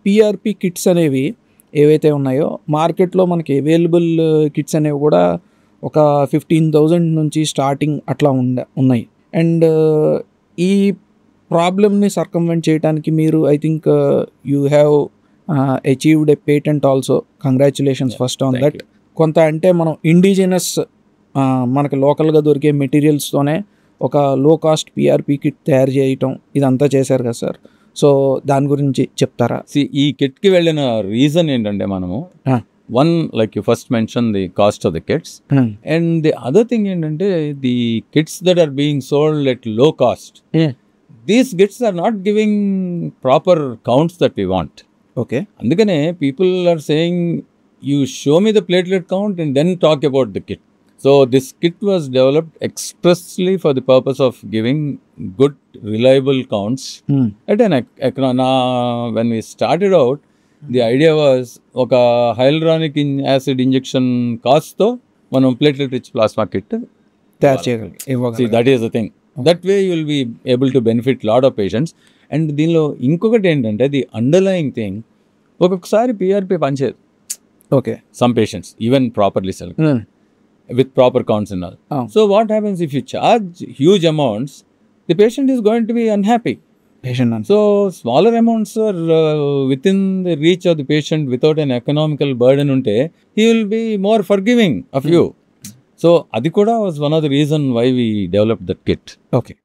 PRP kits అనేవి ఏవైతే ఉన్నాయో మార్కెట్లో మనకి అవైలబుల్ కిట్స్ అనేవి కూడా ఒక 15,000 నుంచి స్టార్టింగ్ అట్లా ఉన్నాయి. అండ్ ఈ ప్రాబ్లమ్ని సర్కంవెంట్ చేయడానికి మీరు I think you have achieved a patent also. Congratulations first on that. కొంత అంటే మనం ఇండిజినస్ మనకి లోకల్గా దొరికే మెటీరియల్స్తోనే ఒక లో కాస్ట్ పిఆర్పి కిట్ తయారు చేయటం ఇదంతా చేశారు కదా సార్. సో దాని గురించి చెప్తారా? ఈ కిట్కి వెళ్ళిన రీజన్ ఏంటంటే మనము one like you first mention the cost of the kits and the other thing ఏంటంటే the kits that are being sold at low cost, these kits are not giving proper counts that we want. Okay, అందుకనే people are saying you show me the platelet count and then talk about the kit. So this kit was developed expressly for the purpose of giving good, reliable counts at an when we started out, the idea was oka hyaluronic acid injection cost tho manam platelet rich plasma kit తయారు చేయగలిగాం. See, that is the thing. That way you will be able to benefit lot of patients. And దీనిలో ఇంకొకటి ఏంటంటే the underlying thing, ఒక్కొక్కసారి PRP పనిచేయదు. Okay, some patients even properly selected with proper counts and all. So what happens if you charge huge amounts, the patient is going to be unhappy. So smaller amounts are within the reach of the patient without an economical burden unte, he will be more forgiving of you. So adi kuda was one of the reason why we developed that kit. Okay.